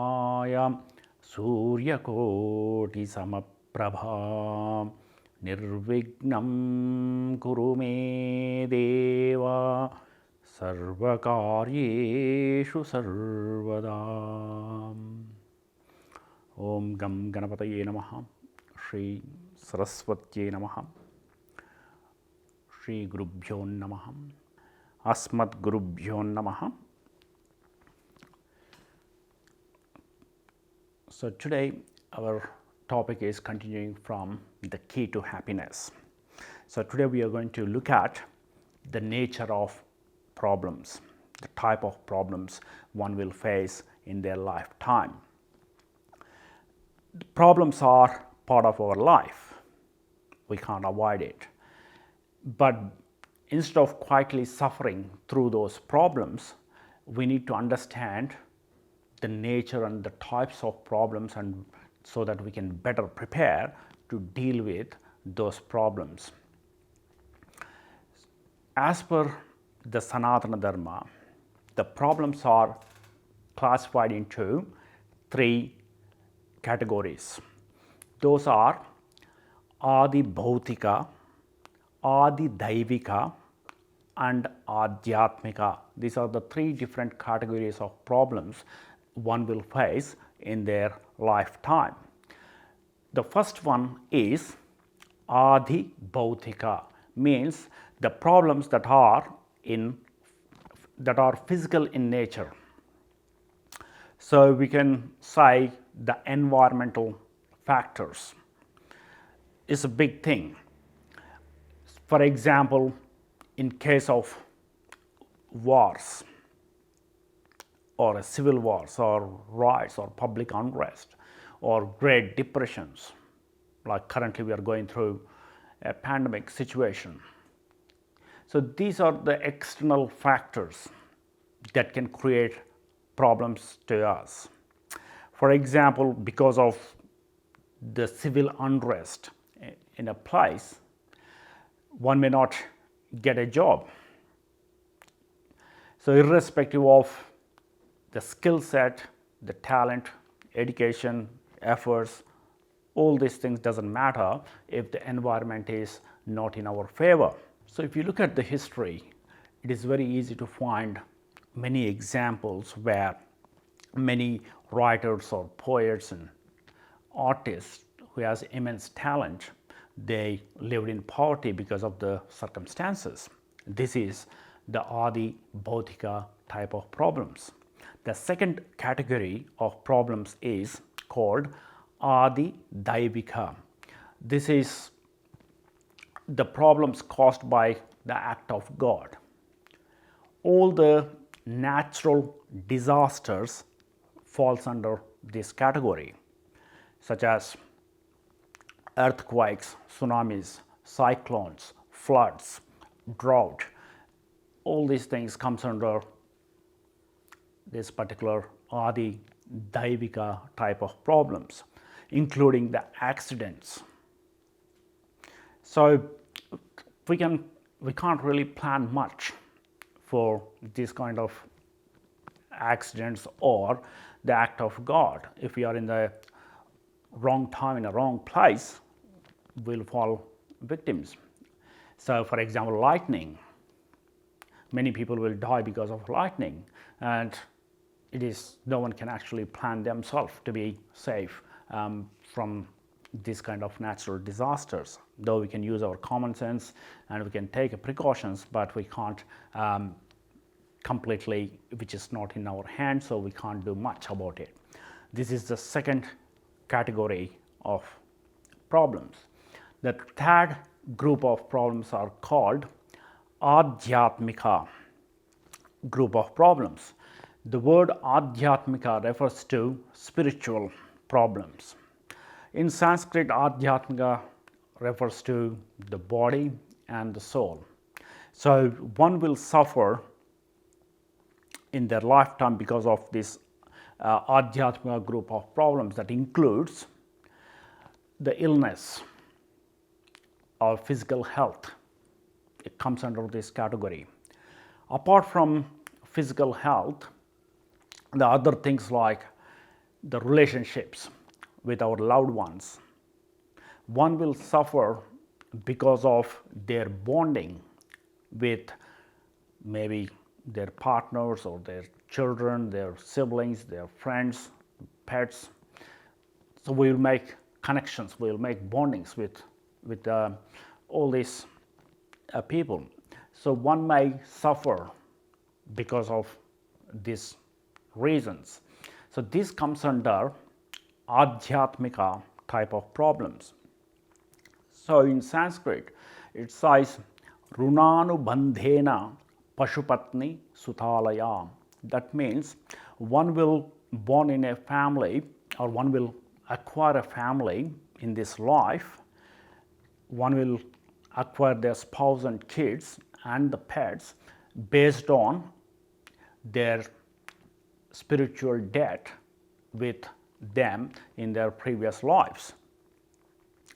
Samprabha Suryakoti Samaprabha Nirvignam Kuru Me Deva Sarvakaryeshu Sarvada. Om Gam Ganapataye Namaha, Shri Saraswatye Namaha, Shri Gurubhyo Namaha, Asmat Gurubhyo Namaha. So today our topic is continuing from the key to happiness. So today we are going to look at the nature of problems, the type of problems one will face in their lifetime. The problems are part of our life. We can't avoid it. But instead of quietly suffering through those problems, we need to understand the nature and the types of problems, and so that we can better prepare to deal with those problems. As per the Sanatana Dharma, the problems are classified into three categories. Those are Adi Bhautika, Adi Daivika and Adhyatmika. These are the three different categories of problems one will face in their lifetime. The first one is Adi Bhautika, means the problems that are physical in nature. So we can say the environmental factors is a big thing. For example, in case of wars or civil wars or riots or public unrest or great depressions, like currently we are going through a pandemic situation. So these are the external factors that can create problems to us. For example, because of the civil unrest in a place, one may not get a job. So irrespective of the skill set, the talent, education, efforts, all these things doesn't matter if the environment is not in our favor. So if you look at the history, it is very easy to find many examples where many writers or poets and artists who has immense talent, they lived in poverty because of the circumstances. This is the Adi Bhautika type of problems. The second category of problems is called Adi Daivika. This is the problems caused by the act of God. All the natural disasters falls under this category, such as earthquakes, tsunamis, cyclones, floods, drought. All these things comes under this particular Adi Daivika type of problems, including the accidents. So we can't really plan much for this kind of accidents or the act of God. If we are in the wrong time, in a wrong place, we'll fall victims. So for example, lightning. Many people will die because of lightning, and no one can actually plan themselves to be safe from this kind of natural disasters. Though we can use our common sense and we can take precautions, but we can't completely, which is not in our hands, so we can't do much about it. This is the second category of problems. The third group of problems are called Adhyatmika group of problems. The word Adhyatmika refers to spiritual problems. In Sanskrit, Adhyatmika refers to the body and the soul. So one will suffer in their lifetime because of this Adhyatmika group of problems that includes the illness or physical health. It comes under this category. Apart from physical health, the other things like the relationships with our loved ones. One will suffer because of their bonding with maybe their partners or their children, their siblings, their friends, pets. So we will make connections, we will make bondings with all these people. So one may suffer because of these reasons. So this comes under adhyatmika type of problems. So in Sanskrit it says runanubandhena pashupatni sutalaya. That means one will born in a family, or one will acquire a family in this life. One will acquire their spouse and kids and the pets based on their spiritual debt with them in their previous lives.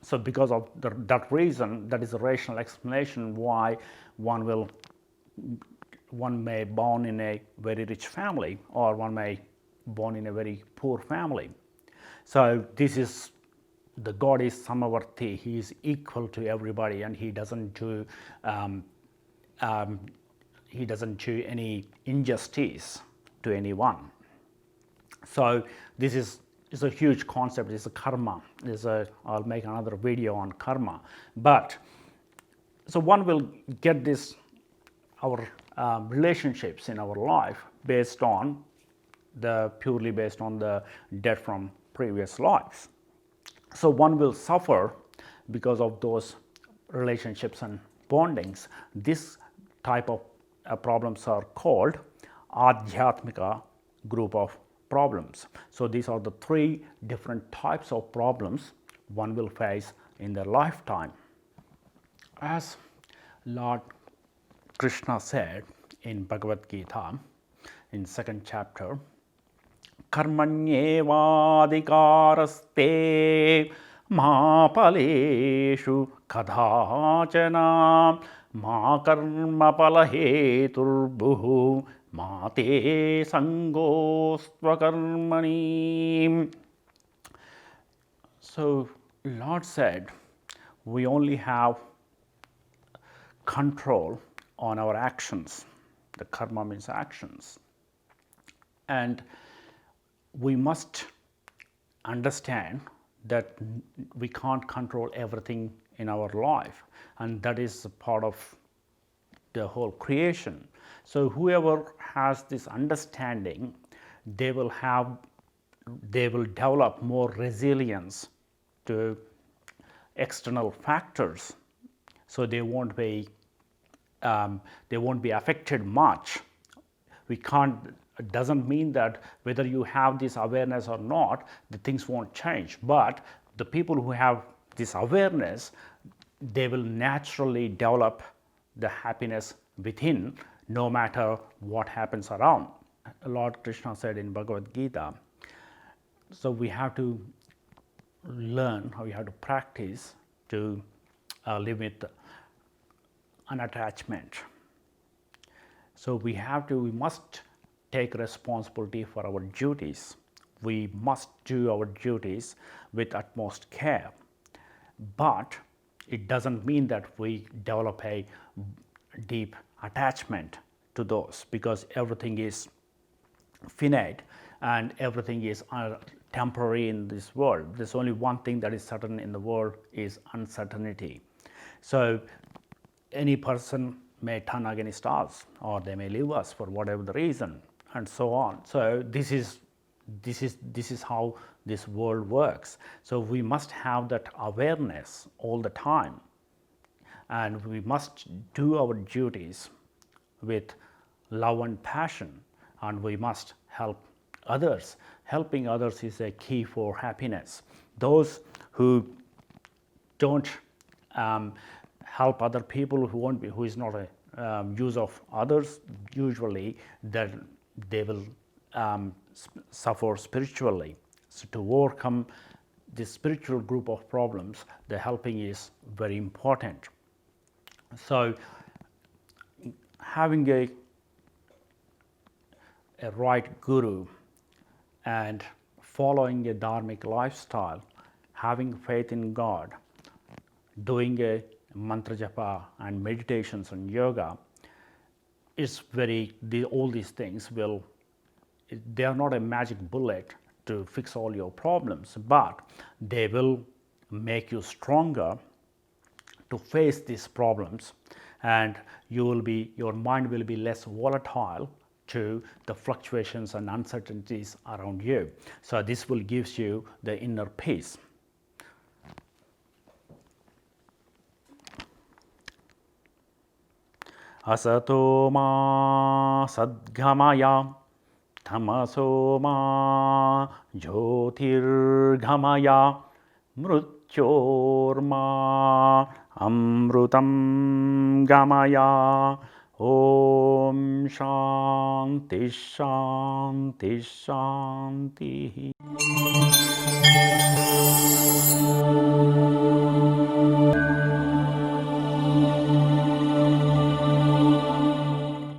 So because of that reason, that is a rational explanation why one may born in a very rich family, or one may born in a very poor family. So this is, the God is Samavarti, he is equal to everybody, and he doesn't do any injustice to anyone. So this is a huge concept. It's a karma. I'll make another video on karma. But so one will get this, our relationships in our life purely based on the debt from previous lives. So one will suffer because of those relationships and bondings. This type of problems are called adhyatmika group of problems. So these are the three different types of problems one will face in their lifetime. As Lord Krishna said in Bhagavad Gita in 2nd chapter, karmanyevadhikaraste ma paleshu kadhachana ma karma palaheturbuhu ma te sangostva karmani. So Lord said, we only have control on our actions. The karma means actions. And we must understand that we can't control everything in our life, and that is a part of the whole creation. So whoever has this understanding, they will develop more resilience to external factors. So they won't be affected much. It doesn't mean that whether you have this awareness or not, the things won't change. But the people who have this awareness, they will naturally develop the happiness within, no matter what happens around. Lord Krishna said in Bhagavad Gita, so we have to learn, how we have to practice to live with unattachment. So we must take responsibility for our duties. We must do our duties with utmost care. But it doesn't mean that we develop a deep attachment to those, because everything is finite and everything is temporary in this world. There's only one thing that is certain in the world, is uncertainty. So any person may turn against us, or they may leave us for whatever the reason, and so on. So this is how this world works. So we must have that awareness all the time, and we must do our duties with love and passion, and we must help others. Helping others is a key for happiness. Those who don't help other people, who is not a use of others, usually that they will suffer spiritually. So to overcome this spiritual group of problems, the helping is very important. So having a right guru and following a dharmic lifestyle, having faith in God, doing a mantra japa and meditations and yoga is all these things they are not a magic bullet to fix all your problems, but they will make you stronger to face these problems, and your mind will be less volatile to the fluctuations and uncertainties around you. So this will gives you the inner peace. Asato ma sadgamaya tamaso ma jyotirgamaya mrityorma amrutam gamaya. Om Shanti Shanti Shanti.